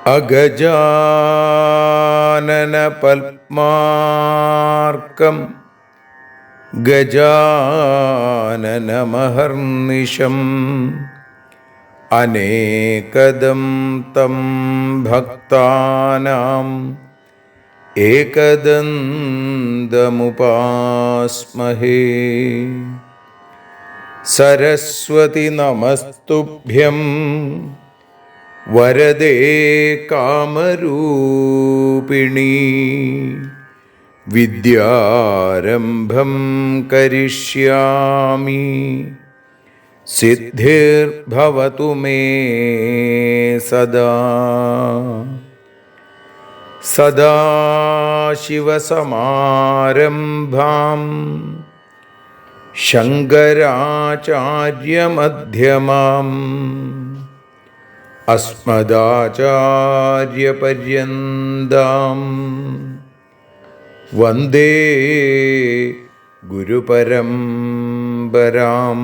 അഗജാനന പത്മാർക്കം ഗജാനനമഹർനിശം അനേകദം തം ഭക്താനാം ഏകദന്തമുപാസ്മഹേ. സരസ്വതി നമസ്തുഭ്യം വരദേ കാമരൂപിണീ. വിദ്യാരംഭം കരിഷ്യാമി സിദ്ധിർഭവതു മേ സദാ. സദാശിവസമാരംഭാം ശങ്കരാചാര്യമധ്യമാം അസ്മദാചാര്യപര്യന്താം വന്ദേ ഗുരുപരമ്പരാം.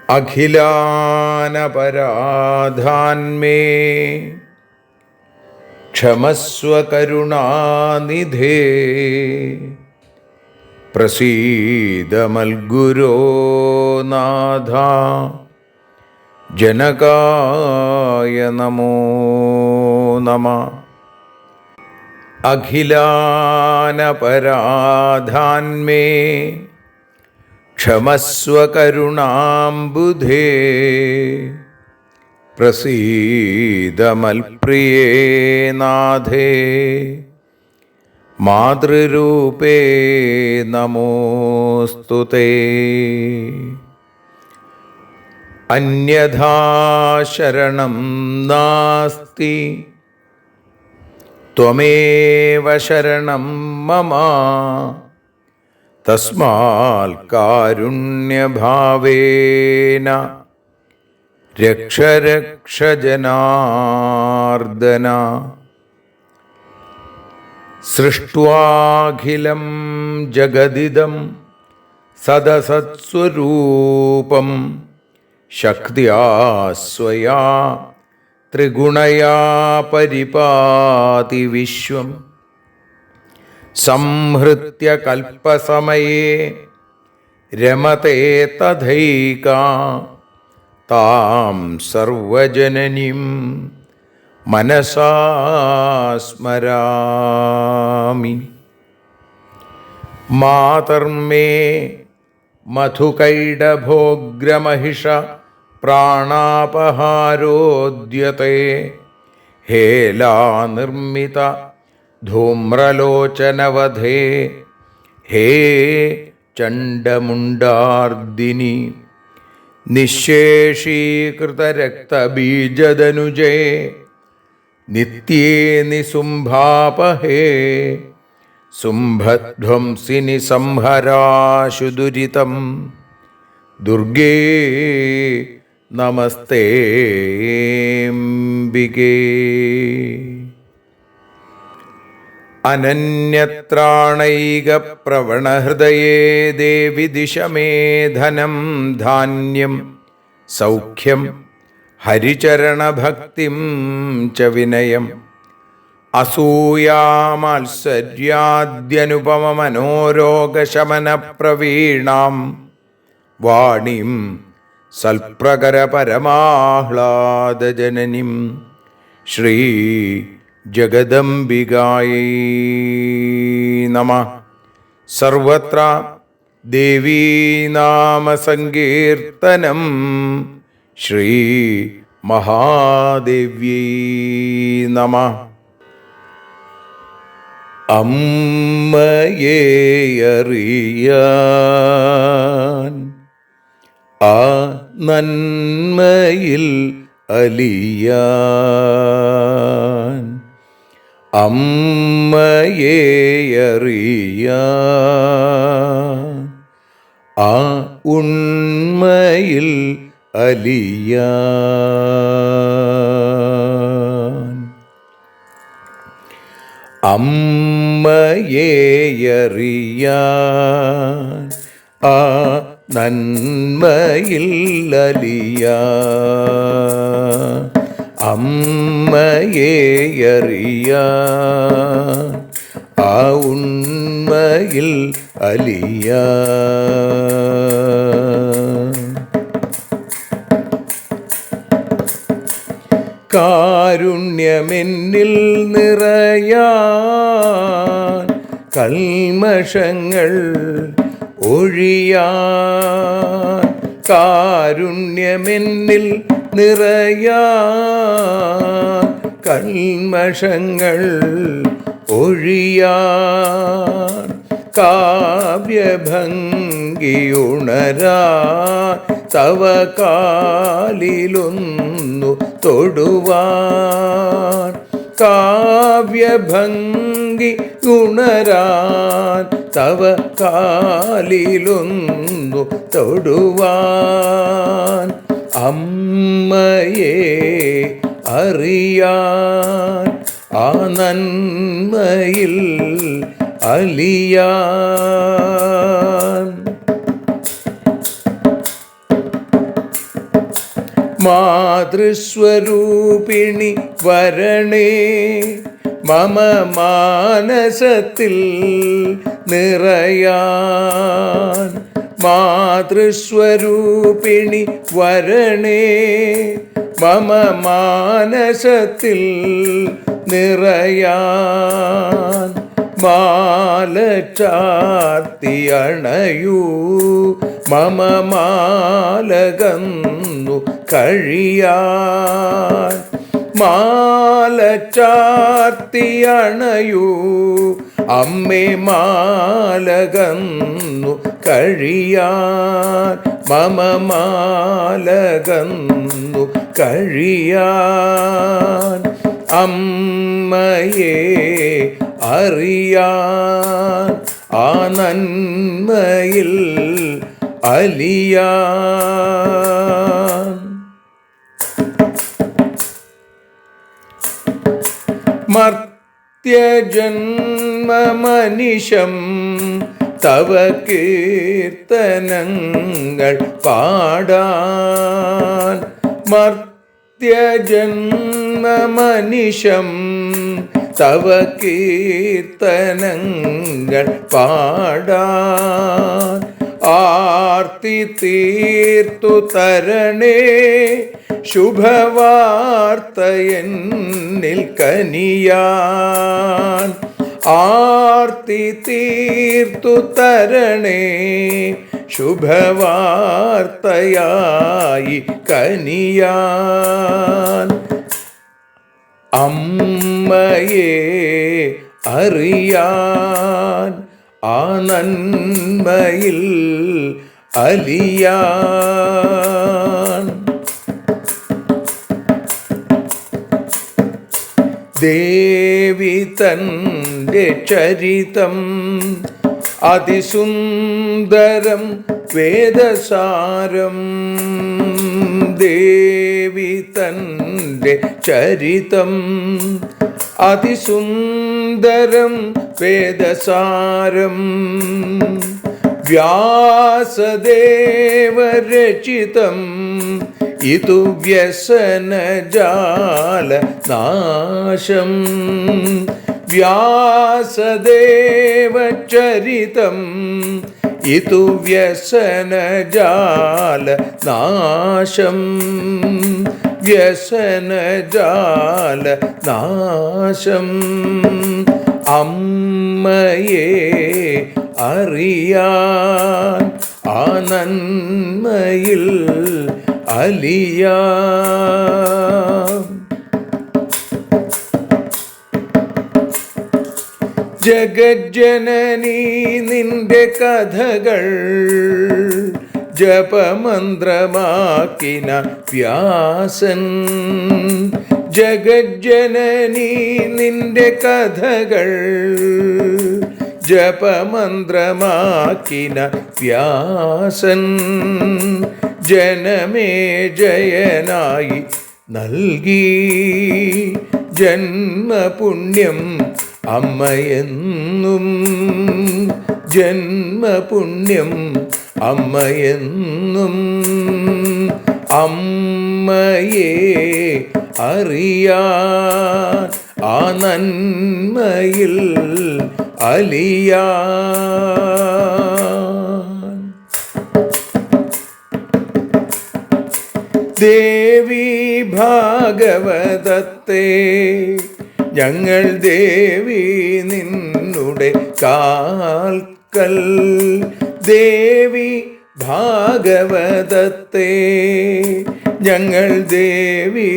അഖിലാനപരാധാന്മേ ക്ഷമസ്വ കരുണാനിധേ. പ്രസീദ മൽഗുരോ നാഥ ജനകായ നമോ നമഃ. അഖിലാനപരാധാന്മേ ക്ഷമസ്വ കരുണാംബുധേ. പ്രസീദ മൽപ്രിയേ നാഥേ മാതൃരൂപേ നമോസ്തുതേ. അന്യഥാ ശരണം നാസ്തി ത്വമേവ ശരണം മമ. തസ്മാൽ കാരുണ്യഭാവേന രക്ഷ രക്ഷ ജനാർദ്ദന. സൃഷ്ട്വാഖിലം ജഗദിദം സദസത്സ്വരൂപം ശക്തിയാ സ്വയാ ത്രിഗുണയാ പരിപാതി വിശ്വം. സംഹൃത്യ കൽപ്പസമയേ രമതേ തഥൈകാ. താം സർവജനനീം മനസാ സ്മരാമി. മാതർമേ മധുകൈടഭോഗ്രമഹിഷ പ്രാണാപഹാരോദ്യത്തെ. ഹേലാനിർമ്മിത ധൂമ്രലോചനവധേ. ഹേ ചണ്ഡമുണ്ഡാർദിനി. നിശേഷീകൃതരക്തബീജദനുജേ നിത്യേ നിസുംഭാപഹേ. സുംഭധ്വംസിനി സംഹരാശു ദുരിതം. ദുർഗേ നമസ്തേംബികേ. അനന്യത്രാണൈകപ്രവണഹൃദയേ ദേവി ദിശ മേ ധനം ധാന്യം സൗഖ്യം ഹരിചരണഭക്തിം ച വിനയം. അസൂയാമാത്സര്യാദ്യനുപമമനോരോഗശമനപ്രവീണാം വാണീം സൽപ്രകരപരമാഹ്ലാദജനനീം ശ്രീ ജഗദംബികായൈ നമഃ. സർവത്ര ദേവീനാമസങ്കീർത്തനം ശ്രീ മഹാദേവ്യൈ നമഃ. അമ്മയെ അറിയാൻ ആ നന്മയിൽ അലിയാൻ, അമ്മയെ അറിയാൻ ആ ഉണ്മയിൽ അലിയാൻ, അമ്മയെ അറിയാൻ ആ നന്മയിൽ അലിയാൻ, അമ്മയെ അറിയാൻ ആ ഉണ്മയിൽ അലിയാൻ. കാരുണ്യമെന്നിൽ നിറയാൻ, കൽമഷങ്ങൾ ഒഴിയാൻ, കാരുണ്യമെന്നിൽ നിറയാൻ, കൽമഷങ്ങൾ ഒഴിയാൻ, കാവ്യഭംഗിയുണരാൻ തവ കാലിലൊന്നു തൊടുവാൻ, കാവ്യഭംഗി ഉണരാൻ തവ കാലിലൊന്നു തൊടുവാൻ, അമ്മയെ അറിയാൻ ആ നന്മയിൽ അലിയാൻ. മാതൃസ്വരൂപിണി വരണേ മമ മാനസത്തിൽ നിറയാൻ, മാതൃസ്വരൂപിണി വരണേ മമ മാനസത്തിൽ നിറയാൻ, മാല ചാർത്തി അണയൂ മമ മാലകന്നു കഴിയാൻ, മാല ചാർത്തി അണയൂ അമ്മേ മാലകന്നു കഴിയാൻ, മമ മാലകന്നു കഴിയാൻ, അമ്മയെ അറിയാൻ ആ നന്മയിൽ അലിയാൻ. മർത്യജന്മമനിശം തവ കീർത്തനങ്ങൾ പാടാൻ, മർത്യജന്മമനിശം തവ കീർത്തനങ്ങൾ പാടാൻ, ആർത്തി തീർത്തു തരണേ ശുഭവാർത്തയെന്നിൽ കനിയാൻ, ആർത്തി തീർത്തു തരണേ ശുഭവാർത്തയായി കനിയാൻ, അമ്മയെ അറിയാൻ ആ നന്മയിൽ അലിയാൻ. ദേവി തൻ്റെ ചരിതം അതിസുന്ദരം വേദസാരം, ദേവി തൻ്റെ ചരിതം അതിസുന്ദരം വേദസാരം, വ്യാസദേവരചിതം ഇതു വ്യസനജാല നാശം, വ്യാസദേവചരിതം ഇതു വ്യസനജാല നാശം, വ്യസനജാല നാശം, അമ്മയെ അറിയാൻ ആ നന്മയിൽ അലിയാൻ. ജഗജ്ജനനീ നിന്റെ കഥകൾ ജപമന്ത്രമാക്കിന വ്യാസൻ. ജഗജ്ജനനീ നിന്റെ കഥകൾ ജപമന്ത്രമാക്കിന വ്യാസൻ. ജനമേ ജയനായി നൽകി ജന്മപുണ്യം അമ്മയെന്നും. ജന്മപുണ്യം അമ്മയെന്നും. അമ്മയെ അറിയാൻ ആ നന്മയിൽ അലിയാൻ. ദേവി ഭാഗവതത്തെ ഞങ്ങൾ ദേവി നിന്നുടെ കാൽക്കൽ. ദേവി ഭാഗവതത്തെ ഞങ്ങൾ ദേവി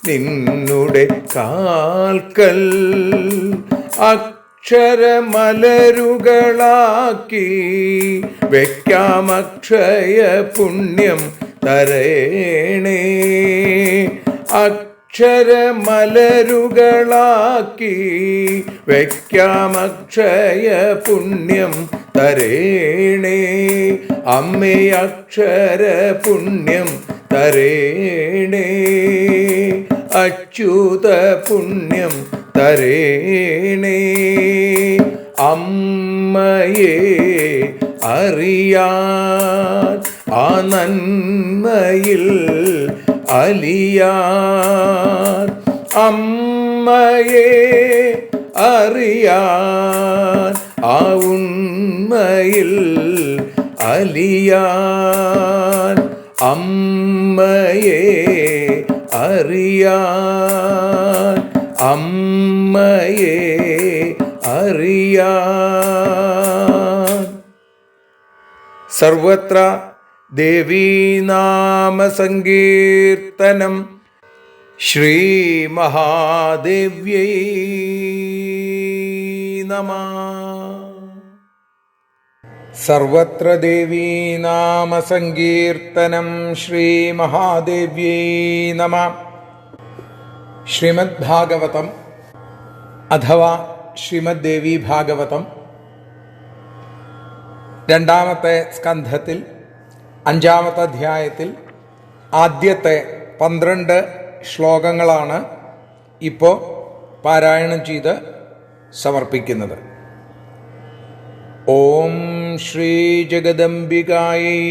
നിന്നുടെ കാൽക്കൽ. അക്ഷരമലരുകളാക്കി വയ്ക്കാം അക്ഷയ പുണ്യം തരേണേ. അക്ഷരമലരുകളാക്കി വയ്ക്കാം അക്ഷയ പുണ്യം തരേണേ. അമ്മേ അക്ഷര പുണ്യം തരേണേ. അച്യുത പുണ്യം തരേണേ. അമ്മയെ അറിയാൻ ആ നന്മയിൽ അലിയാൻ. അമ്മയെ അറിയാൻ ആ ഉണ്മയിൽ അലിയാൻ. അമ്മയെ അറിയാൻ. അമ്മയെ അറിയാൻ. സർവത്ര ദേവീനാമസങ്കീർത്തനം. ശ്രീ മഹാദേവ്യൈ നമഃ. സർവത്ര ദേവീനാമസങ്കീർത്തനം. ശ്രീ മഹാദേവ്യൈ നമഃ. ശ്രീമദ് ഭാഗവതം അഥവാ ശ്രീമദ് ദേവി ഭാഗവതം രണ്ടാമത്തെ സ്കന്ധത്തിൽ 5-ാമത്തെ അധ്യായത്തിൽ ആദ്യത്തെ 12 ശ്ലോകങ്ങളാണ് ഇപ്പോൾ പാരായണം ചെയ്ത് സമർപ്പിക്കുന്നത്. ഓം ശ്രീ ജഗദംബികായൈ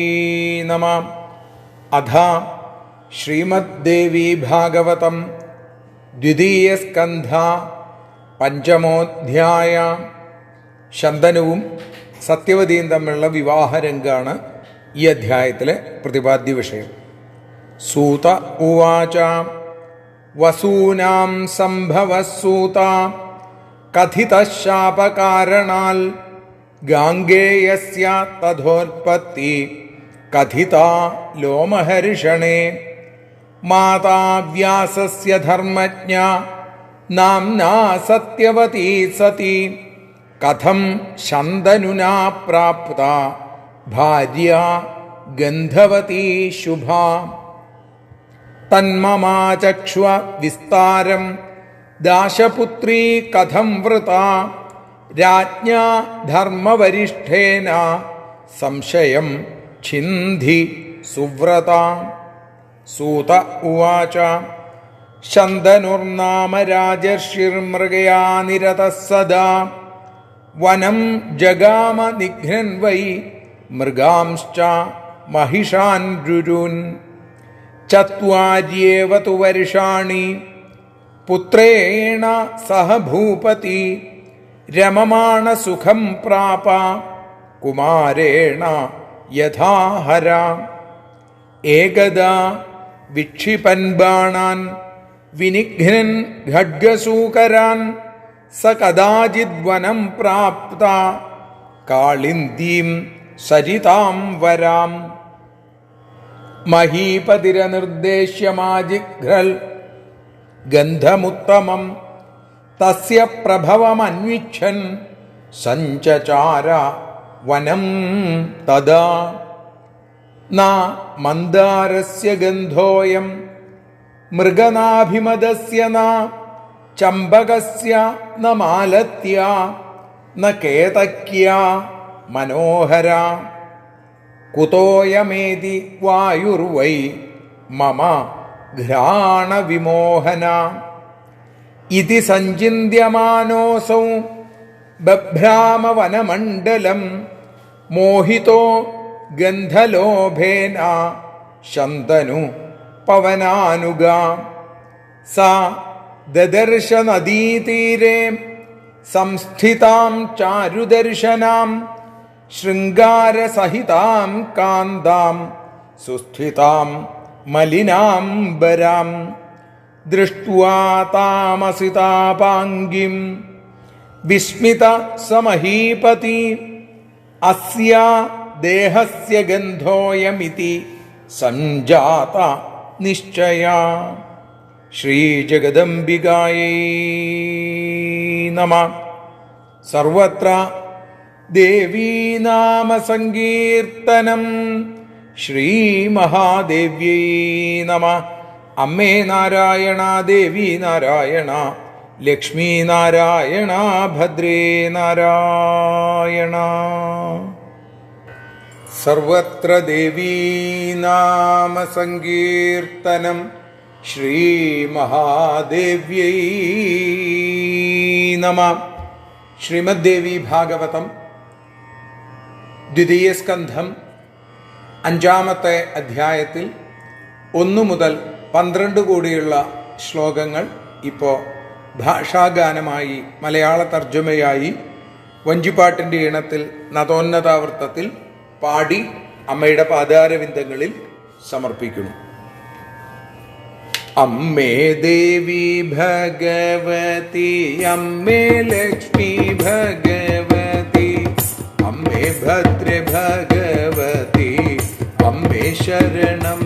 നമഃ. അഥ ശ്രീമദ് ദേവി ഭാഗവതം ദ്വിതീയ സ്കന്ധ 5-മോധ്യായ. ശന്തനുവും സത്യവതിയും തമ്മിലുള്ള വിവാഹരംഗാണ് ഈ അധ്യായത്തിലെ പ്രതിപാദ്യ വിഷയം. സൂത ഉവാച വസൂനാം സംഭവസൂത കഥിതശാപകാരണാൽ ഗാംഗേയസ്യ തഥോത്പത്തി കഥിതാ ലോമഹർഷണേ. മാതാ വ്യാസസ്യ ധർമ്മജ്ഞ നാംനാ സത്യവതി സതി കഥം ശന്തനുനാ പ്രാപ്ത ഭാര്യ ഗന്ധവതി ശുഭാ. തന്മമാചക്ഷ്വ വിസ്താരം ദാശപുത്രീ കഥം വൃതാ രാജ്ഞാ ധർമ്മവരിഷ്ഠേന സംശയം ഛിന്ധി സുവ്രത. സൂത ഉവാച ശന്തനുർനാമ രാജർഷിർമൃഗയാ നിരതഃ സദാ വനം ജഗാമ നിഘ്നൻ വൈ മൃഗാംശ്ച മഹിഷാൻ രുരുൻ. ചത്വാര്യേവ തു വർഷാണി പുത്രേണ സഹ ഭൂപതി രമമാണ സുഖം പ്രാപ കുമാരേണ യഥാഹര. ഏകദാ വിക്ഷിപൻ ബാണാൻ വിനിഘ്നൻ ഖഡ്ഗസൂകരാൻ സ കദാചിദ്വനം പ്രാപ്ത കാളിന്ദീം സരിതാം വരാം. മഹീപതിരനിർദ്ദേശ്യമാജിഘ്രൽ ഗന്ധമുത്തമം തസ്യ പ്രഭവമന്വിച്ഛൻ സഞ്ചചാര വനം തദാ ന മന്ദാരസ്യ ഗന്ധോയം മൃഗനാഭിമദസ്യ ന ചമ്പകസ്യ ന മാലത്യ ന കേതക്യ മനോഹര കുതോയമേതി വായുർവൈ മമ ഘ്രാണവിമോഹന ഇതി സഞ്ചിന്യമാനോസൗ ബഭ്രാമവനമണ്ഡലം മോഹിതോ ഗന്ധലോഭേന ശന്തനു പവനാനുഗാ സാ ദദർശ നദീതീരെ സംസ്ഥിതാം ചാരുദർശനാം ശൃംഗാരസഹിതാം കാന്താം സുസ്ഥിതാം മലിനാംബരാം ദൃഷ്ട്വാ താമസിതാപാംഗിം വിസ്മിത സമഹീപതി അസ്യ ദേഹസ്യ ഗന്ധോയമിതി സംജാത നിശ്ചയ. ശ്രീജഗദംബികായൈ നമഃ. സർവത്ര ദേവീനാമസങ്കീർത്തനം. ശ്രീമഹാദേവ്യൈ നമഃ. അമ്മേ നാരായണ, ദേവി നാരായണ, ലക്ഷ്മീ നാരായണ, ഭദ്രേ നാരായണ. സർവത്ര ദേവീനാമസങ്കീർത്തനം. ശ്രീമഹാദേവ്യൈ നമഃ. ശ്രീമദ്ദേവി ഭാഗവതം ദ്വിതീയ സ്കന്ധം 5-ാമത്തെ അധ്യായത്തിൽ 1 മുതൽ 12 കൂടിയുള്ള ശ്ലോകങ്ങൾ ഇപ്പോൾ ഭാഷാഗാനമായി മലയാള തർജ്ജമയായി വഞ്ചിപ്പാട്ടിൻ്റെ ഈണത്തിൽ നതോന്നതാവൃത്തത്തിൽ പാടി അമ്മയുടെ പാദാരവിന്ദങ്ങളിൽ സമർപ്പിക്കുന്നു. അമ്മേ ദേവി ഭഗവതി, അമ്മേ ലക്ഷ്മി ഭഗവതി, അമ്മേ ഭദ്രേ ഭഗവതി, അമ്മേ ശരണം.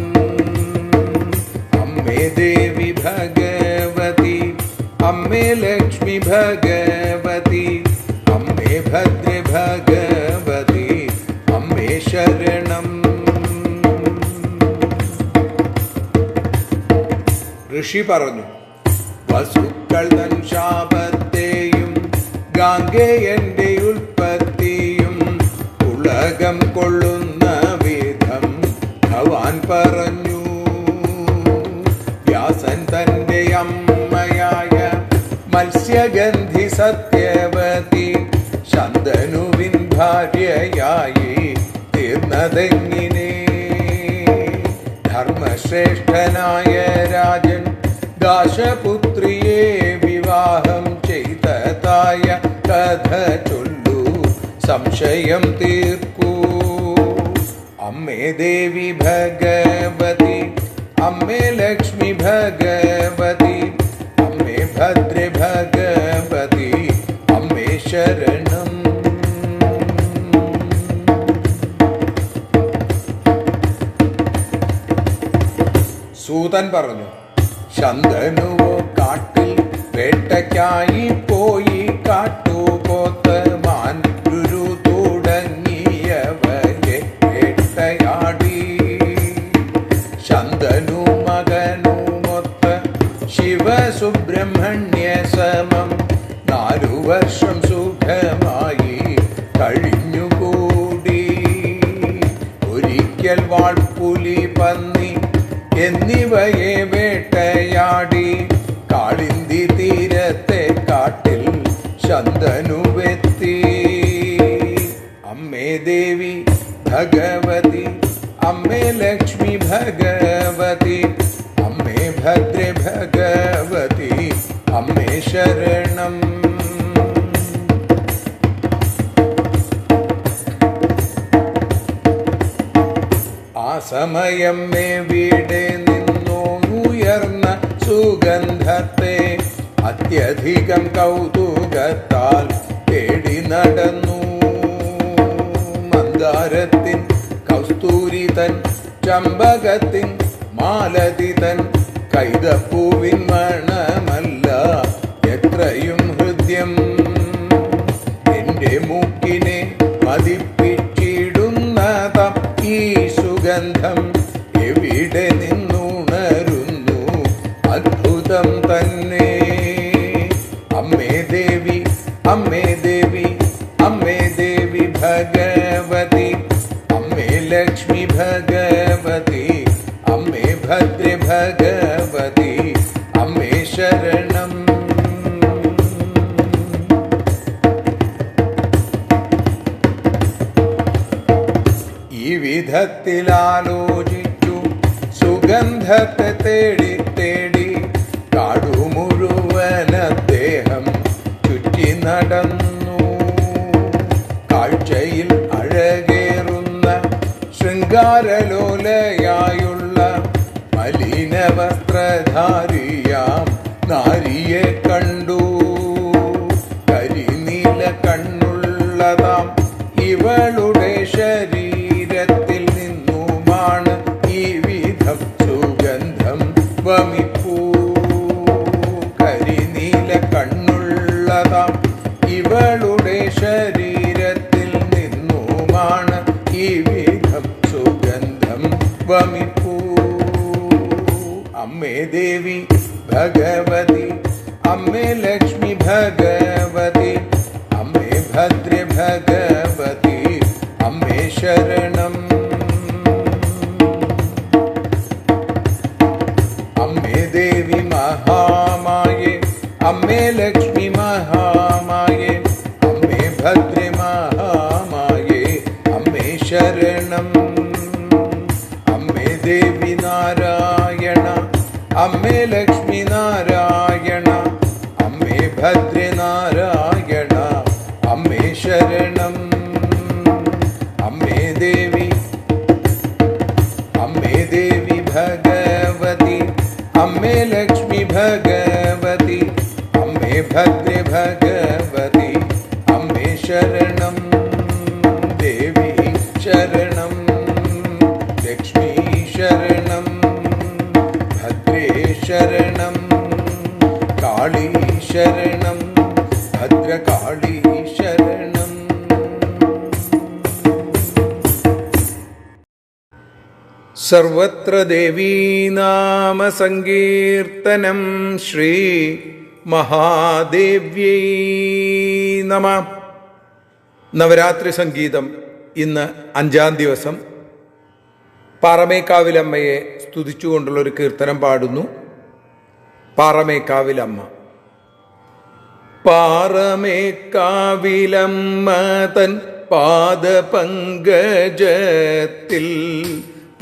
അമ്മേ ദേവി ഭഗവതി, അമ്മേ ലക്ഷ്മി ഭഗവതി, അമ്മേ ഭദ്രേ ഭഗവതി, അമ്മേ ശരണം. ഋഷി പറഞ്ഞു, വസുക്കൾ തൻ ശാപത്തെയും ഗാംഗേയന്റെ ഉൽപ്പത്തിയും ഉലകം കൊള്ളുന്ന വിധം ഭവാൻ പറഞ്ഞു. വ്യാസൻ തന്റെ അമ്മയായ മത്സ്യഗന്ധി സത്യവതി ശന്തനുവിൻ ഭാര്യയായി തീർന്നതെങ്ങിനെ? ധർമ്മശ്രേഷ്ഠനായ രാജൻ ദാശപുത്രിയെ വിവാഹം ചെയ്തതായ കഥ ചൊല്ലൂ, സംശയം തീർക്കൂ. അമ്മേ ദേവി ഭഗവതി, അമ്മേ ലക്ഷ്മി ഭഗവതി, അമ്മേ ഭദ്രേ ഭഗവതി, അമ്മേ ശരണം. സൂതൻ പറഞ്ഞു, ശന്തനുവോ കാട്ടിൽ വേട്ടയ്ക്കായി പോയി. കാട്ടുപോത്ത്, മാൻ, ഗുരു തുടങ്ങിയവരെ വേട്ടയാടി. ശന്തനു മകനുമൊത്ത് ശിവസുബ്രഹ്മണ്യ സമം 4 വർഷം സുഖമായി കഴിഞ്ഞുകൂടി. ഒരിക്കൽ വാൾപുലി, പന്നി എന്നിവയെ വേട്ടയാടി കാളിന്തി തീരത്തെ കാട്ടിൽ ശന്തനുവെത്തി. അമ്മേ ദേവി ഭഗവതി, അമ്മേ ലക്ഷ്മി ഭഗവതി, അമ്മേ ഭദ്രേ ഭഗവതി, അമ്മേ ശരണം. ആ സമയം എവിടെ നിന്നോ ഉയർന്ന സുഗന്ധത്തെ അത്യധികം കൗതുകത്താൽ തേടി നടന്നു. മന്ദാരത്തിൻ, കസ്തൂരിതൻ, ചമ്പകത്തിൻ, മാലതിതൻ, കൈതപ്പൂവിൻ മണമല്ല എത്രയും ഹൃദ്യം. എന്റെ എൻ്റെ മൂക്കിനെ മതിപ്പിച്ചിടുന്നതാം ഈ സുഗന്ധം എവിടെ നിന്നുണരുന്നു? അദ്ഭുതം തന്നെ. അമ്മേ ദേവി, അമ്മേ ദേവി, അമ്മേ ദേവി ഭഗവതി, അമ്മേ ലക്ഷ്മി ഭഗവതി, അമ്മേ ഭദ്രേ ഭഗവതി, അമ്മേ ശരണം. ഈ വിധത്തിലാലോചിച്ചു സുഗന്ധത്തെ തേടി തേടി കാടു മുഴുവൻ അദ്ദേഹം ചുറ്റി നടന്നു. കാഴ്ചയിൽ അഴകേറുന്ന ശൃംഗാരലോലയായുള്ള മലിനവസ്ത്രധാരിയാം നാരിയെ കണ്ടു. കരിനീല കണ്ണുള്ളതാം ഇവളുടെ ശരീരത്തിൽ നിന്നുമാണ് ഈ വിധം സുഗന്ധം വമിപ്പൂ. കരിനീല കണ്ണുള്ളതാം ഇവളുടെ ശരീരത്തിൽ നിന്നുമാണ് ഈ വിധം സുഗന്ധം വമിപ്പൂ. അമ്മേ ദേവി ഭഗവതി, അമ്മേ ലക്ഷ്മി ഭഗവതി, അമ്മേ ഭദ്രേ ഭഗവതി, അമ്മേ ശരണം. അമ്മേ ദേവി മഹാമായേ, അമ്മേ ലക്ഷ്മി മഹാമായേ, അമ്മേ ഭദ്രേ മഹാമായേ, അമ്മേ ശരണം. അമ്മേ ദേവി നാരായണ, അമ്മേ ലക്ഷ്മി നാരായണ, അമ്മേ ഭദ്രേ നാരായണ, അമ്മേ ശരണം. അമ്മേ ദേവി, അമ്മേ ദേവി ഭഗവതി, അമ്മേ ലക്ഷ്മി ഭഗവതി, അമ്മേ ഭദ്രേ ഭഗവതി, അമ്മേ ശരണം. ദേവി ശരണം, ലക്ഷ്മി ശരണം, ഭദ്രേ ശരണം, കാളി ശരണം, ഭദ്രകാളി ശരണം. സർവത്ര ദേവീനാമ സങ്കീർത്തനം. ശ്രീ മഹാദേവ്യൈ നമഃ. നവരാത്രി സംഗീതം ഇന്ന് 5-ാം ദിവസം പാറമേക്കാവിലമ്മയെ സ്തുതിച്ചുകൊണ്ടുള്ളൊരു കീർത്തനം പാടുന്നു. പാറമേക്കാവിലമ്മ. പാറമേക്കാവിലമ്മ തൻ പാദപങ്കജത്തിൽ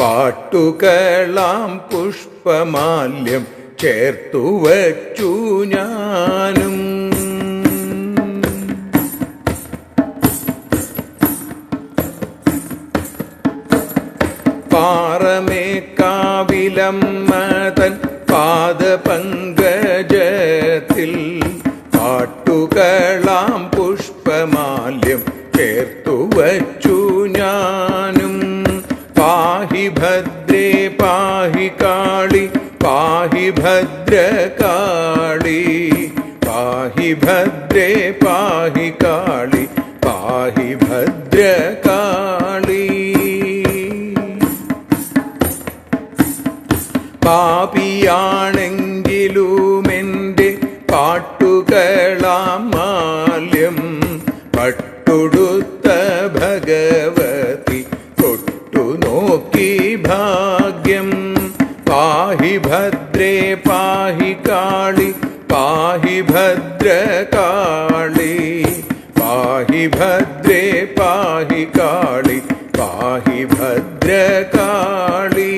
പാട്ടുകളാം പുഷ്പമാല്യം ചേർത്തു വച്ചു ഞാനും. പാറമേക്കാവിലമ്മ തൻ പാദപങ്കജത്തിൽ പാട്ടുകളാം പുഷ്പമാല്യം ചേർത്തു വച്ചു ഞാനും. പാഹി ഭദ്രേ പാഹി കാളി, പാഹി ഭദ്രകാളി, പാഹി ഭദ്രേ പാഹി കാളി, പാഹി ഭദ്രകാളി. പാപിയാണെങ്കിലുമെൻ്റെ പാട്ടുകളാം മാല്യം പട്ടുടുത്ത ഭഗവതി തൊട്ടു നോക്കി ഭാഗ്യം. പാഹി ഭദ്രേ പാഹി കാളി, പാഹി ഭദ്രകാളി, പാഹി ഭദ്രേ പാഹി കാളി, പാഹി ഭദ്രകാളി.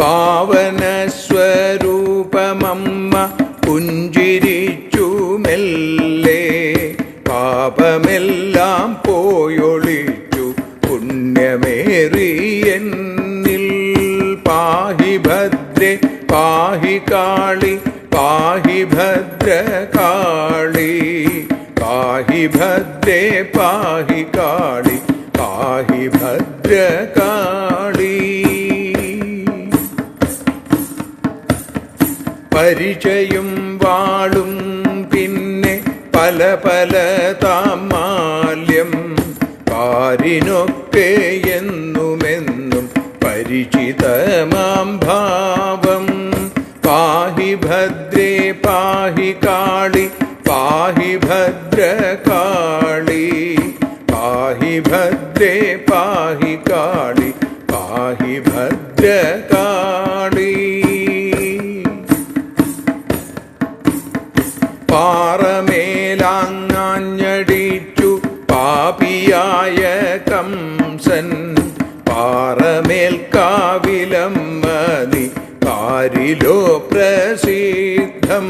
പാവന സ്വരൂപമമ്മ പുഞ്ചിരിച്ചു മെല്ലെ, പാപമെല്ലാം പോയൊളിച്ചു പുണ്യമേറിയെന്നിൽ. പാഹി ഭദ്രേ പാഹി കാളി, പാഹി ഭദ്രകാളി, പാഹി ഭദ്രേ പാഹി കാളി, പാഹി ഭദ്രകാളി. പരിചയും വാളും പിന്നെ പല പല താമാല്യം പാരിനൊക്കെ എന്നുമെന്നും പരിചിതമാം ഭാവം. പാഹി ഭദ്രേ പാഹി കാളി പാഹി ഭദ്രകാളി പാഹി ഭദ്രേ പാഹി കാളി പാഹി ഭദ്രകാളി. പാറമേലാഞ്ഞടിച്ചു പാപിയായ കംസൻ പാറമേൽക്കാവിലമ്മതി പാരിലോ പ്രസിദ്ധം.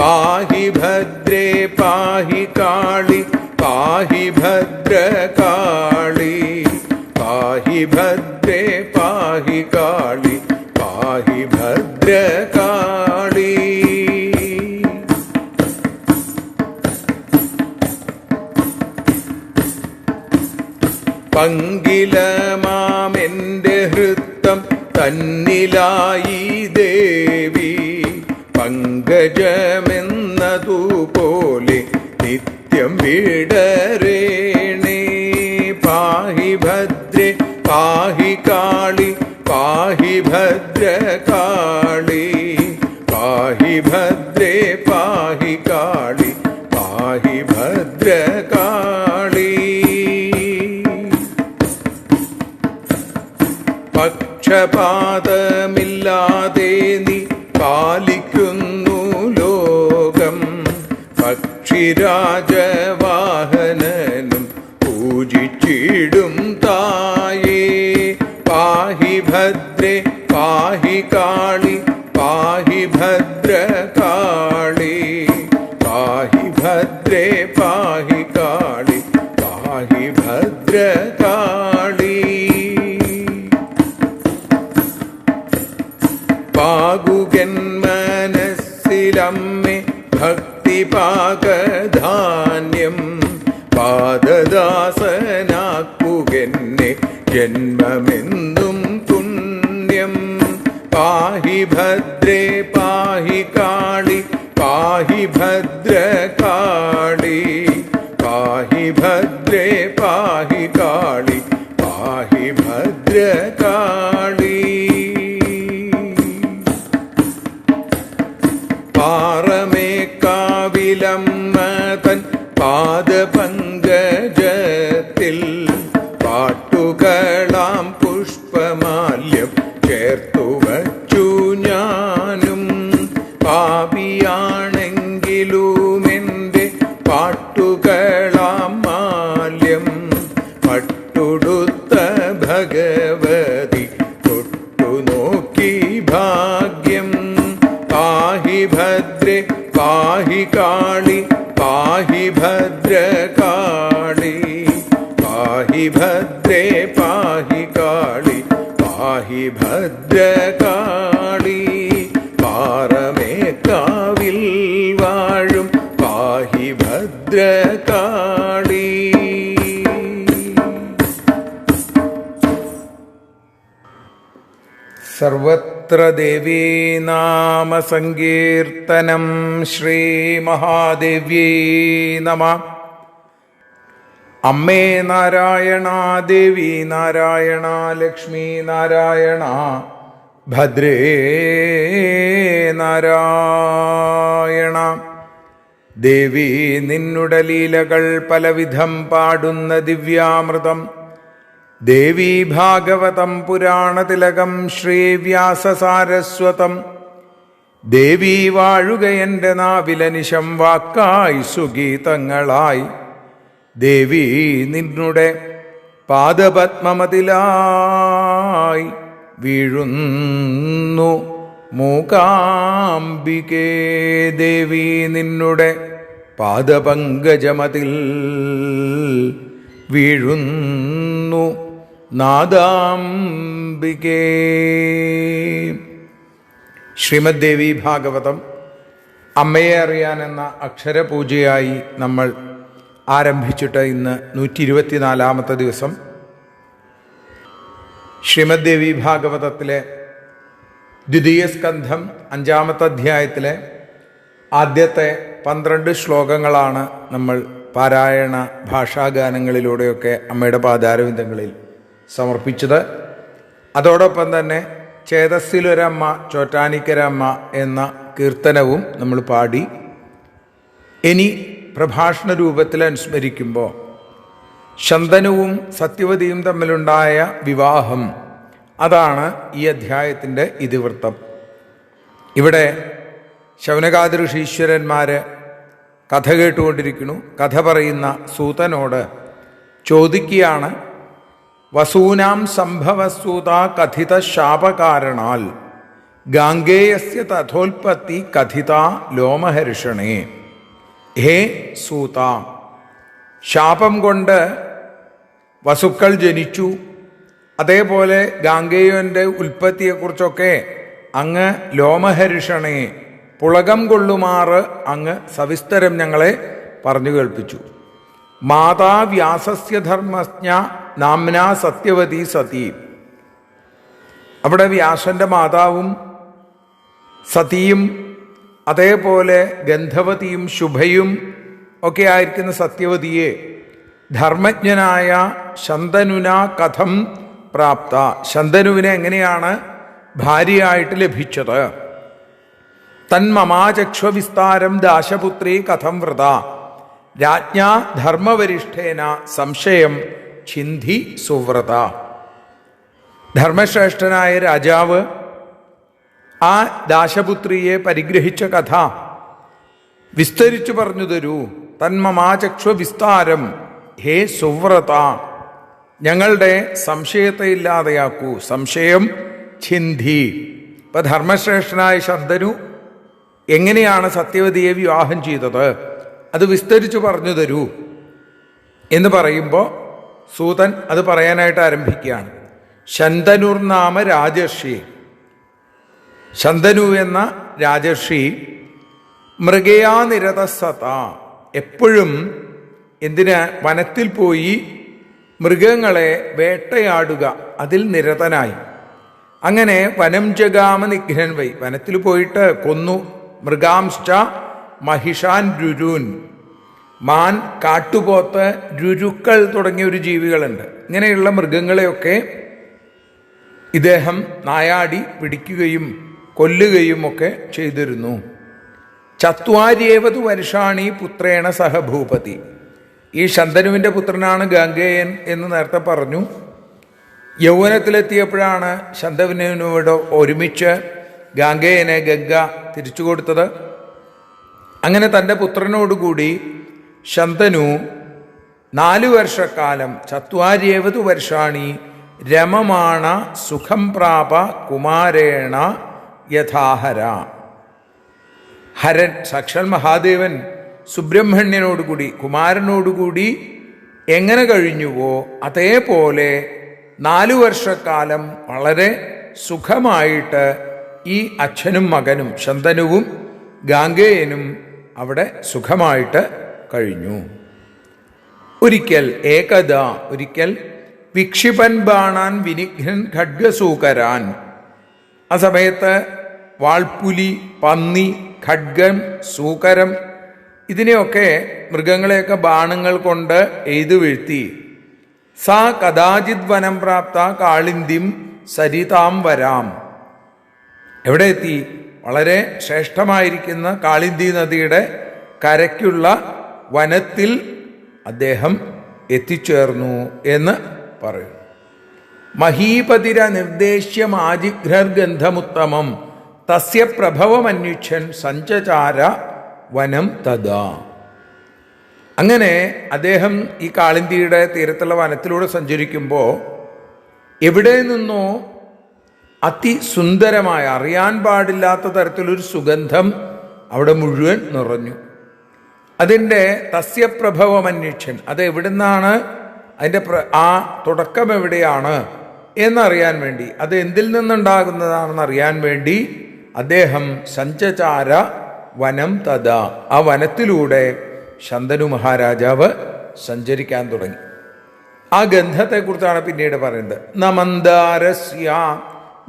പാഹി ഭദ്രേ പാഹി കാളി പാഹി ഭദ്രകാളി പാഹി ഭദ്രേ പാഹി കാളി പാഹി ഭദ്രകാളി. പങ്കിലമാമെന്റെ ഹൃത്തം തന്നിലായി ദേവി പങ്കജമെന്നതുപോലെ നിത്യം വിടരേണേ. പാഹി ഭദ്രേ പാഹി കാളി പാഹി ഭദ്രകാളി പാഹി ഭദ്രേ പാഹി കാളി പാഹി ഭദ്രകാളി. പക്ഷപാതമില്ലാതെ നീ പാലിക്കുന്നു ലോകം. പക്ഷിരാജവാഹനനും പൂജിച്ചിടും തായേ. പാഹി ഭദ്രേ പാഹി കാളി പാഹി ഭദ്രകാളി പാഹി ഭദ്രേ പാഹി കാളി പാഹി ഭദ്രകാളി. പാകുകൻ മനസ്സിലമ്മേ ഭക്തിപാകധാന്യം പാദദാസനാക്കുകെന്നെ ജന്മമെന്നും പുണ്യം. പാഹി ഭദ്രേ പാഹി കാളി പാഹി ഭദ്രകാളി പാഹി ഭദ്രേ പാഹി കാളി പാഹി ഭദ്രകാളി. പാറമേക്കാവിലമ്മതൻ പാദപങ്കജത്തിൽ പാട്ടുകളാം പുഷ്പമാല്യം ചേർത്തു വച്ചു ഞാനും. പാപിയാണെങ്കിലുമെൻ്റെ പാട്ടുകളാം മാല്യം പട്ടുടുത്ത ഭഗവതി തൊട്ടുനോക്കി ഭാഗ്യം. പാഹി ഭദ്രേ പാഹി കാളി പാഹി ഭദ്രകാളി പാഹി ഭദ്രേ പാഹി കാളി പാഹി ഭദ്രകാളി. പാറമേക്കാവിൽ വാഴും പാഹി ഭദ്രകാളി. സർവത്ര ദേവീ നാമ സങ്കീർത്തനം. ശ്രീ മഹാദേവ്യൈ നമഃ. അമ്മേ നാരായണ, ദേവി നാരായണ, ലക്ഷ്മി നാരായണ, ഭദ്രേ നാരായണ. ദേവി നിന്നുടെ ലീലകൾ പലവിധം പാടുന്ന ദിവ്യാമൃതം. ദേവി ഭാഗവതം പുരാണതിലകം ശ്രീവ്യാസസാരസ്വതം. ദേവി വാഴുക എൻ്റെ നാവിലനിശം വാക്കായി സുഗീതങ്ങളായി. ദേവി നിന്നുടെ പാദപത്മമതിലായി വീഴുന്നു മൂകാംബികേ. ദേവി നിന്നുടെ പാദപങ്കജമതിൽ വീഴുന്നു നാദാംബികേ. ശ്രീമദ് ദേവി ഭാഗവതം അമ്മയെ അറിയാനെന്ന അക്ഷരപൂജയായി നമ്മൾ ആരംഭിച്ചിട്ട് ഇന്ന് 124 ദിവസം. ശ്രീമദ് ദേവി ഭാഗവതത്തിലെ ദ്വിതീയ സ്കന്ധം 5-ാമത്തെ അധ്യായത്തിലെ ആദ്യത്തെ 12 ശ്ലോകങ്ങളാണ് നമ്മൾ പാരായണ ഭാഷാഗാനങ്ങളിലൂടെയൊക്കെ അമ്മയുടെ പാദാരവിന്ദങ്ങളിൽ സമർപ്പിച്ചത്. അതോടൊപ്പം തന്നെ ചേതസ്സിലൊരമ്മ ചോറ്റാനിക്കരമ്മ എന്ന കീർത്തനവും നമ്മൾ പാടി. ഇനി പ്രഭാഷണ രൂപത്തിൽ അനുസ്മരിക്കുമ്പോൾ ശന്തനുവും സത്യവതിയും തമ്മിലുണ്ടായ വിവാഹം, അതാണ് ഈ അധ്യായത്തിൻ്റെ ഇതിവൃത്തം. ഇവിടെ ശൗനകാദി ഋഷീശ്വരന്മാർ കഥ കേട്ടുകൊണ്ടിരിക്കുന്നു. കഥ പറയുന്ന സൂതനോട് ചോദിക്കുകയാണ്, വസൂനാം സംഭവസൂത കഥിത ശാപകാരണാൽ ഗാംഗേയസ്യ തഥോൽപത്തി കഥിത ലോമഹർഷണേ. ഹേ സൂത, ശാപം കൊണ്ട് വസുക്കൾ ജനിച്ചു, അതേപോലെ ഗാംഗേയൻ്റെ ഉൽപ്പത്തിയെക്കുറിച്ചൊക്കെ അങ്ങ് ലോമഹർഷണേ പുളകം കൊള്ളുമാറ് അങ്ങ് സവിസ്തരം ഞങ്ങളെ പറഞ്ഞു കേൾപ്പിച്ചു. മാതാ വ്യാസസ്യ ധർമ്മജ്ഞ നാംനാ സത്യവതി സതി. അവിടെ വ്യാസന്റെ മാതാവും സതിയും അതേപോലെ ഗന്ധവതിയും ശുഭയും ഒക്കെ ആയിരിക്കുന്ന സത്യവതിയെ ധർമ്മജ്ഞനായ ശന്തനുന കഥം പ്രാപ്ത, ശന്തനുവിനെ എങ്ങനെയാണ് ഭാര്യയായിട്ട് ലഭിച്ചത്? തന്മമാചക്ഷ്വവിസ്താരം ദാശപുത്രി കഥം വ്രത രാജ്ഞാ ധർമ്മവരിഷ്ഠേന സംശയം ഛിന്തി സുവ്രത. ധർമ്മശ്രേഷ്ഠനായ രാജാവ് ആ ദാശപുത്രിയെ പരിഗ്രഹിച്ച കഥ വിസ്തരിച്ചു പറഞ്ഞു തരൂ. തന്മമാചക്ഷ്വവിസ്താരം, ഹേ സുവ്രത, ഞങ്ങളുടെ സംശയത്തെ ഇല്ലാതെയാക്കൂ. സംശയം ഛിന്തി. ഇപ്പം ധർമ്മശ്രേഷ്ഠനായ ശന്തനു എങ്ങനെയാണ് സത്യവതിയെ വിവാഹം ചെയ്തത്, അത് വിസ്തരിച്ചു പറഞ്ഞു തരൂ എന്ന് പറയുമ്പോൾ സൂതൻ അത് പറയാനായിട്ട് ആരംഭിക്കുകയാണ്. ശന്തനുർനാമ രാജർഷി. ശന്തനു എന്ന രാജർഷി മൃഗയാ നിരതസത, എപ്പോഴും എന്തിന് വനത്തിൽ പോയി മൃഗങ്ങളെ വേട്ടയാടുക, അതിൽ നിരതനായി. അങ്ങനെ വനം ജഗാമ നിഘ്നൻ വൈ, വനത്തിൽ പോയിട്ട് കൊന്നു. മൃഗാംശ്ച മഹിഷാൻ രുരുൻ, മാൻ, കാട്ടുപോത്ത്, രുരുക്കൾ തുടങ്ങിയ ഒരു ജീവികളുണ്ട്. ഇങ്ങനെയുള്ള മൃഗങ്ങളെയൊക്കെ ഇദ്ദേഹം നായാടി പിടിക്കുകയും കൊല്ലുകയും ഒക്കെ ചെയ്തിരുന്നു. ചത്വാര്യേവതു വർഷാണി പുത്രേണ സഹഭൂപതി. ഈ ശന്തനുവിൻ്റെ പുത്രനാണ് ഗാംഗേയൻ എന്ന് നേരത്തെ പറഞ്ഞു. യൗവനത്തിലെത്തിയപ്പോഴാണ് ശന്തനുവിനോട് ഒരുമിച്ച് ഗാംഗേയനെ ഗംഗ തിരിച്ചു കൊടുത്തത്. അങ്ങനെ തൻ്റെ പുത്രനോടുകൂടി ശന്തനു 4 വർഷക്കാലം ചത്വാര്യേവതു വർഷാണി രമമാണ സുഖം പ്രാപ കുമാരേണ യഥാഹര. ഹരൻ സാക്ഷാൽ മഹാദേവൻ സുബ്രഹ്മണ്യനോടുകൂടി കുമാരനോടുകൂടി എങ്ങനെ കഴിഞ്ഞുവോ അതേപോലെ 4 വർഷക്കാലം വളരെ സുഖമായിട്ട് ഈ അച്ഛനും മകനും ശന്തനുവും ഗാംഗേയനും അവിടെ സുഖമായിട്ട് കഴിഞ്ഞു. ഒരിക്കൽ വിക്ഷിപൻ ബാണാൻ വിനിഘ്നൻ ഖഡ്ഗസൂകരാൻ. ആ സമയത്ത് വാൾപ്പുലി, പന്നി, ഖഡ്ഗം, സൂകരം ഇതിനെയൊക്കെ മൃഗങ്ങളെയൊക്കെ ബാണങ്ങൾ കൊണ്ട് എയ്തു വീഴ്ത്തി. സാ കഥാചിത് വനം പ്രാപ്ത കാളിന്തിം സരിതാം വരാം. എവിടെ എത്തി? വളരെ ശ്രേഷ്ഠമായിരിക്കുന്ന കാളിന്തി നദിയുടെ കരയ്ക്കുള്ള വനത്തിൽ അദ്ദേഹം എത്തിച്ചേർന്നു എന്ന് പറയുന്നു. മഹീപതിര നിർദ്ദേശ്യമാജിഘ്രർഗന്ധമുത്തമം തസ്യ പ്രഭവമന്വിച്ഛൻ സഞ്ചചാര വനം തഥാ. അങ്ങനെ അദ്ദേഹം ഈ കാളിന്തിയുടെ തീരത്തുള്ള വനത്തിലൂടെ സഞ്ചരിക്കുമ്പോൾ എവിടെ നിന്നോ അതിസുന്ദരമായ, അറിയാൻ പാടില്ലാത്ത തരത്തിലൊരു സുഗന്ധം അവിടെ മുഴുവൻ നിറഞ്ഞു. അതിൻ്റെ തസ്യപ്രഭവമന്വേഷൻ, അത് എവിടുന്നാണ്, അതിൻ്റെ ആ തുടക്കം എവിടെയാണ് എന്നറിയാൻ വേണ്ടി, അത് എന്തിൽ നിന്നുണ്ടാകുന്നതാണെന്ന് അറിയാൻ വേണ്ടി അദ്ദേഹം സഞ്ചചാര വനം തഥാ, ആ വനത്തിലൂടെ ശന്തനു മഹാരാജാവ് സഞ്ചരിക്കാൻ തുടങ്ങി. ആ ഗന്ധത്തെക്കുറിച്ചാണ് പിന്നീട് പറയുന്നത്. നമന്ദാരസ്യ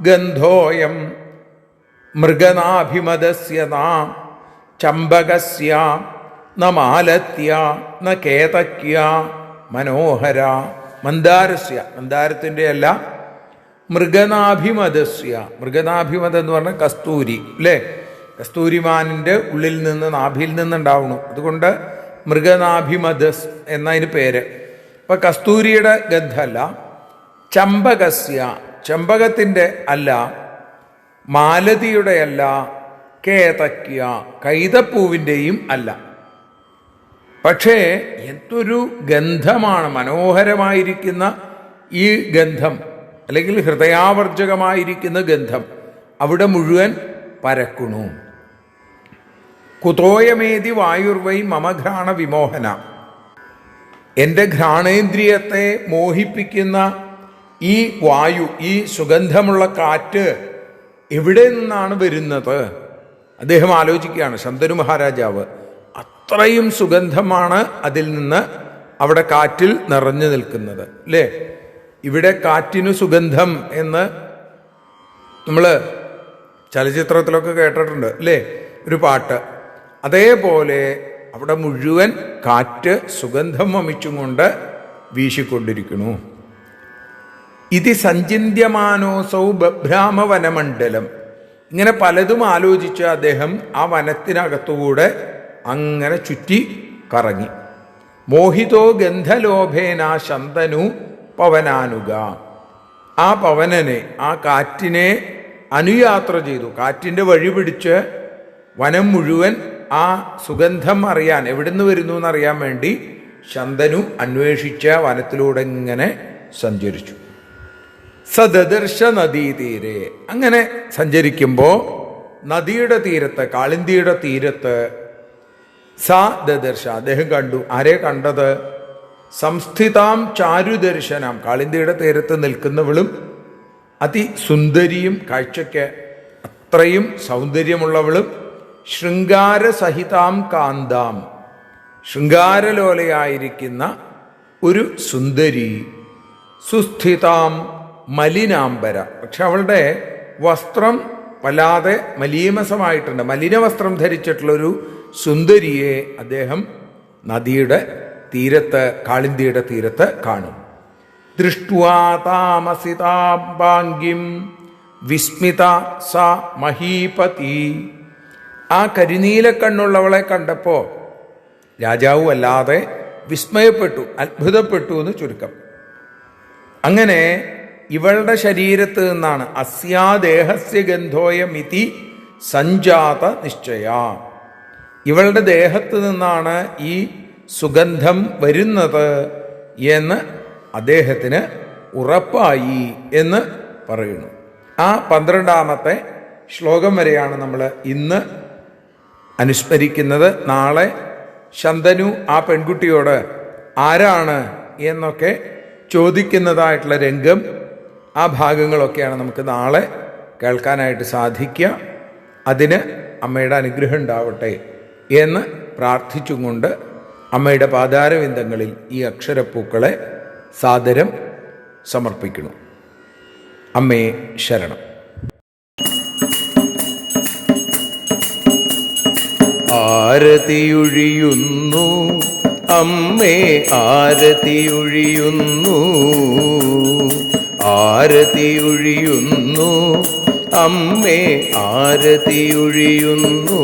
ഗന്ധോയം മൃഗനാഭിമദസ്യ നാം ചമ്പകസ്യ ന മാലത്യ ന കേതക്യ മനോഹര. മന്ദാരസ്യ, മന്ദാരത്തിൻ്റെ അല്ല, മൃഗനാഭിമതസ്യ. മൃഗനാഭിമതം എന്ന് പറഞ്ഞാൽ കസ്തൂരി അല്ലേ, കസ്തൂരിമാനിൻ്റെ ഉള്ളിൽ നിന്ന്, നാഭിയിൽ നിന്നുണ്ടാവണു. അതുകൊണ്ട് മൃഗനാഭിമതസ് എന്നതിന് പേര്. അപ്പം കസ്തൂരിയുടെ ഗന്ധമല്ല. ചമ്പകസ്യ, ചമ്പകത്തിൻ്റെ അല്ല, മാലതിയുടെ അല്ല, കേതക്യ, കൈതപ്പൂവിൻ്റെയും അല്ല. പക്ഷേ എന്തൊരു ഗന്ധമാണ്, മനോഹരമായിരിക്കുന്ന ഈ ഗന്ധം, അല്ലെങ്കിൽ ഹൃദയാവർജകമായിരിക്കുന്ന ഗന്ധം അവിടെ മുഴുവൻ പരക്കണു. കുതോയമേതി വായുർവൈ മമ ഘ്രാണ വിമോഹന. എൻ്റെ ഘ്രാണേന്ദ്രിയത്തെ മോഹിപ്പിക്കുന്ന ഈ വായു, ഈ സുഗന്ധമുള്ള കാറ്റ് എവിടെ നിന്നാണ് വരുന്നത്? അദ്ദേഹം ആലോചിക്കുകയാണ്, ശന്തനു മഹാരാജാവ്. അത്രയും സുഗന്ധമാണ് അതിൽ നിന്ന് അവിടെ കാറ്റിൽ നിറഞ്ഞു നിൽക്കുന്നത് അല്ലേ. ഇവിടെ കാറ്റിനു സുഗന്ധം എന്ന് നമ്മൾ ചലച്ചിത്രത്തിലൊക്കെ കേട്ടിട്ടുണ്ട് അല്ലേ, ഒരു പാട്ട്. അതേപോലെ അവിടെ മുഴുവൻ കാറ്റ് സുഗന്ധം വമിച്ചും കൊണ്ട് വീശിക്കൊണ്ടിരിക്കുന്നു. ഇതി സഞ്ചിന്യമാനോസൗ ബഭ്രാമവനമണ്ഡലം. ഇങ്ങനെ പലതും ആലോചിച്ച് അദ്ദേഹം ആ വനത്തിനകത്തുകൂടെ അങ്ങനെ ചുറ്റി കറങ്ങി. മോഹിതോ ഗന്ധലോഭേന ശന്തനു പവനാനുക. ആ പവനനെ, ആ കാറ്റിനെ അനുയാത്ര ചെയ്തു. കാറ്റിൻ്റെ വഴി പിടിച്ച് വനം മുഴുവൻ ആ സുഗന്ധം അറിയാൻ, എവിടുന്ന് വരുന്നു എന്നറിയാൻ വേണ്ടി ശന്തനു അന്വേഷിച്ച വനത്തിലൂടെ ഇങ്ങനെ സഞ്ചരിച്ചു. സദർശ നദീതീരെ. അങ്ങനെ സഞ്ചരിക്കുമ്പോൾ നദിയുടെ തീരത്ത്, കാളിന്തിയുടെ തീരത്ത് ദദർശ, അദ്ദേഹം കണ്ടു. ആരെ കണ്ടത്? സംസ്ഥിതാം ചാരുദർശനം. കാളിന്തിയുടെ തീരത്ത് നിൽക്കുന്നവളും അതിസുന്ദരിയും, കാഴ്ചയ്ക്ക് അത്രയും സൗന്ദര്യമുള്ളവളും, ശൃംഗാരസഹിതാം കാന്താം, ശൃംഗാരലോലയായിരിക്കുന്ന ഒരു സുന്ദരി, സുസ്ഥിതാം മലിനാംബര. പക്ഷെ അവളുടെ വസ്ത്രം വല്ലാതെ മലീമസമായിട്ടുണ്ട്. മലിന വസ്ത്രം ധരിച്ചിട്ടുള്ളൊരു സുന്ദരിയെ അദ്ദേഹം നദിയുടെ തീരത്ത്, കാളിന്തിയുടെ തീരത്ത് കാണും. ദൃഷ്ട്വാ താമസിതാംബാംഗിം വിസ്മിത സ മഹീപതി. ആ കരിനീലക്കണ്ണുള്ളവളെ കണ്ടപ്പോൾ രാജാവ് വല്ലാതെ വിസ്മയപ്പെട്ടു, അത്ഭുതപ്പെട്ടു എന്ന് ചുരുക്കം. അങ്ങനെ ഇവളുടെ ശരീരത്ത് നിന്നാണ് അസ്യാദേഹസ്യ ഗന്ധോയമിതി സഞ്ജാത നിശ്ചയ. ഇവളുടെ ദേഹത്ത് നിന്നാണ് ഈ സുഗന്ധം വരുന്നത് എന്ന് അദ്ദേഹത്തിന് ഉറപ്പായി എന്ന് പറയുന്നു. ആ 12ാമത്തെ ശ്ലോകം വരെയാണ് നമ്മൾ ഇന്ന് അനുസ്മരിക്കുന്നത്. നാളെ ശന്തനു ആ പെൺകുട്ടിയോട് ആരാണ് എന്നൊക്കെ ചോദിക്കുന്നതായിട്ടുള്ള രംഗം, ആ ഭാഗങ്ങളൊക്കെയാണ് നമുക്ക് നാളെ കേൾക്കാനായിട്ട് സാധിക്കുക. അതിന് അമ്മയുടെ അനുഗ്രഹം ഉണ്ടാവട്ടെ എന്ന് പ്രാർത്ഥിച്ചും കൊണ്ട് അമ്മയുടെ പാതാരവിന്ദങ്ങളിൽ ഈ അക്ഷരപ്പൂക്കളെ സാദരം സമർപ്പിക്കുന്നു. അമ്മേ ശരണം. ആരതിയൊഴിയുന്നു അമ്മേ, ആരതിയൊഴിയുന്നു, ആരതിയൊഴിയുന്നു അമ്മേ, ആരതിയൊഴിയുന്നു.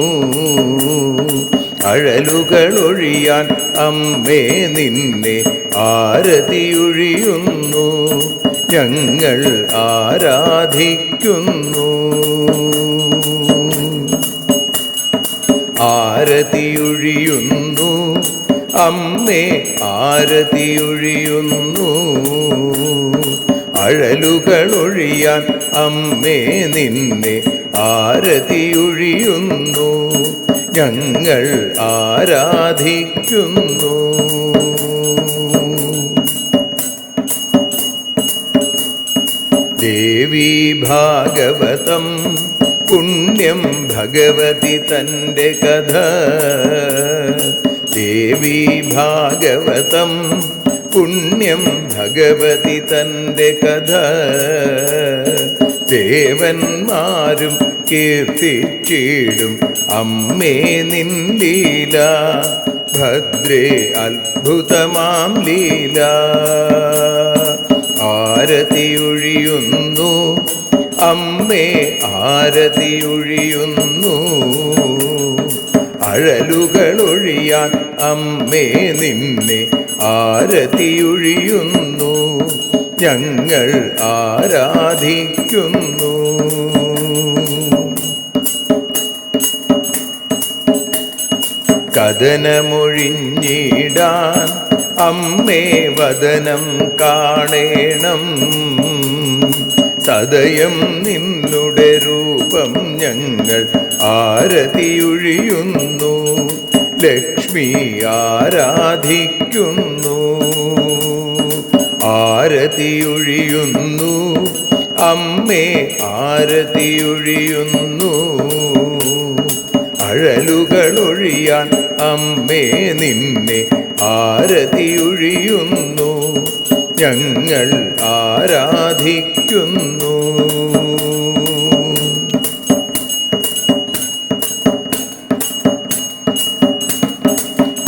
അഴലുകളൊഴിയാൻ അമ്മേ നിന്നെ ആരതിയൊഴിയുന്നു, ഞങ്ങൾ ആരാധിക്കുന്നു. ആരതിയൊഴിയുന്നു അമ്മേ, ആരതിയൊഴിയുന്നു. അഴലുകളൊഴിയാൻ അമ്മേ നിന്നെ ആരതിയൊഴിയുന്നു, ഞങ്ങൾ ആരാധിക്കുന്നു. ദേവി ഭാഗവതം പുണ്യം ഭഗവതി തൻ്റെ കഥ. ദേവി ഭാഗവതം പുണ്യം ഭഗവതി തൻ്റെ കഥ. ദേവന്മാരും കീർത്തിച്ചിടും അമ്മേ നിൻ ലീല. ഭദ്രേ അത്ഭുതമാം ലീല. ആരതിയൊഴിയുന്നു അമ്മേ ആരതിയൊഴിയുന്നു. അഴലുകളൊഴിയാൻ അമ്മേ നിന്നെ ആരതിയൊഴിയുന്നു. ഞങ്ങൾ ആരാധിക്കുന്നു. കഥനമൊഴിഞ്ഞിടാൻ അമ്മേ വദനം കാണേണം. സദയം നിന്നുടെ രൂപം ഞങ്ങൾ ആരതിയൊഴിയുന്നു. ലക്ഷ്മി ആരാധിക്കുന്നു. ആരതിയൊഴിയുന്നു അമ്മേ ആരതിയൊഴിയുന്നു. അഴലുകളൊഴിയാൻ അമ്മേ നിന്നെ ആരതിയൊഴിയുന്നു. ഞങ്ങൾ ആരാധിക്കുന്നു.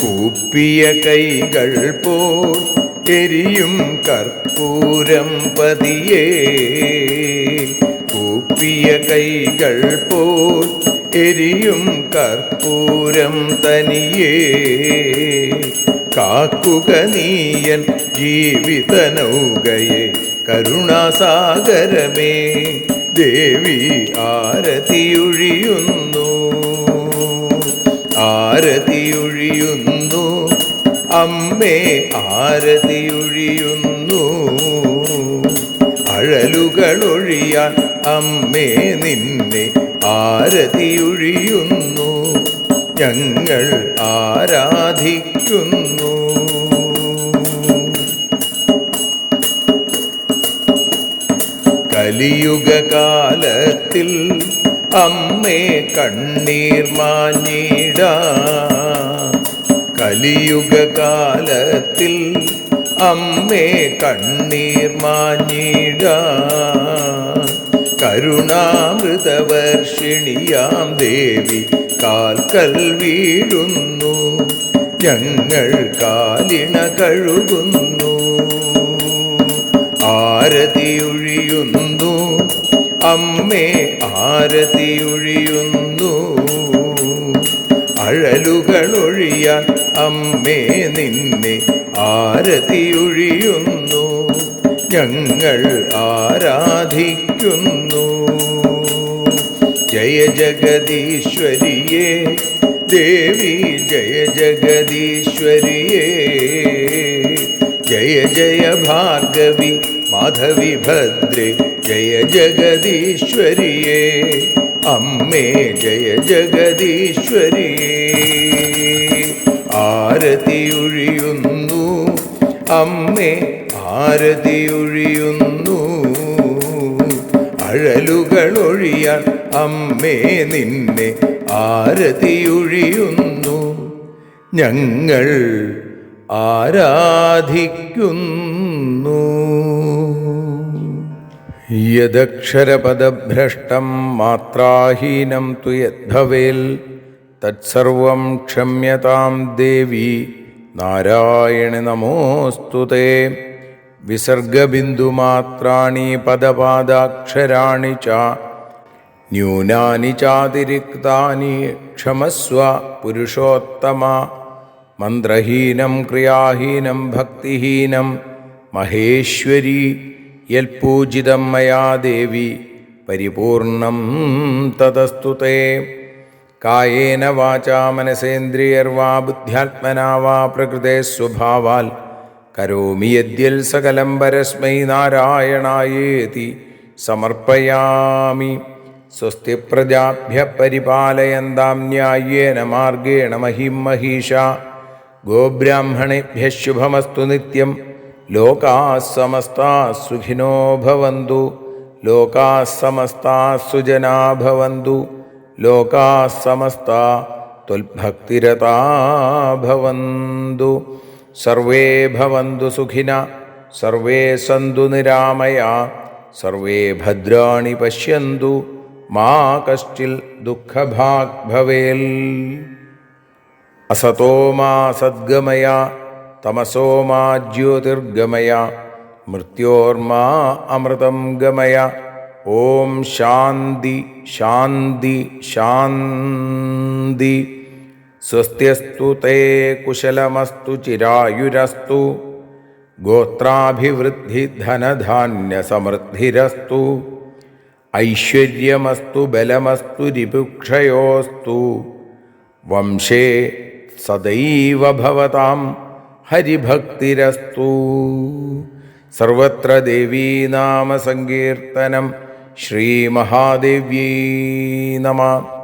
കൂപ്പിയ കൈകൾ പോൽ എരിയും കർപ്പൂരം പതിയേ. കൂപ്പിയ കൈകൾ പോൽ എരിയും കർപ്പൂരം തനിയേ. കാക്കുക നീയൻ ജീവിത നൗകയെ കരുണാസാഗരമേ. ദേവി ആരതിയൊഴിയുന്നു. ആരതിയൊഴിയുന്നു അമ്മേ ആരതിയൊഴിയുന്നു. അഴലുകളൊഴിയാൻ അമ്മേ നിന്നെ ആരതിയൊഴിയുന്നു. ഞങ്ങൾ ആരാധിക്കുന്നു. കലിയുഗകാലത്തിൽ അമ്മേ കണ്ണീർ മാഞ്ഞിടാൻ. കലിയുഗകാലത്തിൽ അമ്മേ കണ്ണീർ മാഞ്ഞിടാൻ. കരുണാമൃതവർഷിണിയാം ദേവി കാൽക്കൽ വീഴുന്നു. ഞങ്ങൾ കാലിണ കഴുകുന്നു. ആരതിയൊഴിയുന്നു അമ്മേ ആരതിയൊഴിയുന്നു. അഴലുകളൊഴിയാൻ അമ്മേ നിന്നെ ആരതിയൊഴിയുന്നു. ഞങ്ങൾ ആരാധിക്കുന്നു. ജയ ജഗദീശ്വരിയേ ദേവി ജയ ജഗദീശ്വരിയേ. ജയ ജയ ഭാർഗവി മാധവി ഭദ്രേ ജയ ജഗദീശ്വരിയേ. അമ്മേ ജയ ജഗദീശ്വരിയേ. ആരതിയൊഴിയുന്നു അമ്മേ ആരതിയൊഴിയുന്നു. അഴലുകളൊഴിയാൻ അമ്മേ നിന്നെ ആരതിയൊഴിയുന്നു. ഞങ്ങൾ ആരാധിക്കുന്നു. യദക്ഷരപദഭ്രഷ്ടം മാത്രാഹീനം തു യദ്ഭവേൽ തത്സർവം ക്ഷമ്യതാം ദേവി നാരായണി നമോസ്തുതേ. വിസർഗബിന്ദുമാത്രാണി പദപാദാക്ഷരാണി ച ന്യൂനാനി ചാതിരിക്താനി ക്ഷമസ്വ പുരുഷോത്തമ. മന്ത്രഹീനം ക്രിയാഹീനം ഭക്തിഹീനം മഹേശ്വരി യൽപൂജിതം മയാ ദേവി പരിപൂർണം തതസ്തുതേ. കായേന വാചാ മനസേന്ദ്രിയർവാ ബുദ്ധ്യാത്മനാ വാ പ്രകൃതേ സ്വഭാവാൽ കരോമി യദ്യൽ സകലം പരസ്മൈ നാരായണായേതി സമർപ്പയാമി. സ്വസ്തി പ്രജാഭ്യഃ പരിപാലയന്താം ന്യായേന മാർഗേണ മഹിം മഹീഷാ. ഗോബ്രാഹ്മണേഭ്യഃ ശുഭമസ്തു നിത്യം. ലോകാഃ സമസ്താഃ സുഖിനോ ഭവന്തു. ലോകാഃ സമസ്താഃ സുജനാ ഭവന്തു. ലോകാഃ സമസ്താഃ ത്വൽഭക്തിരതാ ഭവന്തു. സർവേ ഭവന്തു സുഖിനഃ സർവേ സന്തു നിരാമയാഃ. സർവേ ഭദ്രാണി പശ്യന്തു മാ കശ്ചിൽ ദുഃഖഭാഗ് ഭവേൽ. അസതോ മാ സദ്ഗമയ തമസോ മാ ജ്യോതിർഗമയ മൃത്യോർമാ അമൃതം ഗമയ. ഓം ശാന്തി ശാന്തി ശാന്തി. സ്വസ്ത്യസ്തു തേ കുശലമസ്തു ചിരായുരസ്തു. ഗോത്രാഭിവൃദ്ധി ധനധാന്യസമൃദ്ധിരസ്തു. ഐശ്വര്യമസ്തു ബലമസ്തു രിപുക്ഷയോസ്തു. വംശേ സദൈവ ഭവതാം ഹരിഭക്തിരസ്തു. സർവത്ര ദേവീനാമസങ്കീർത്തനം. ശ്രീമഹാദേവ്യൈ നമഃ.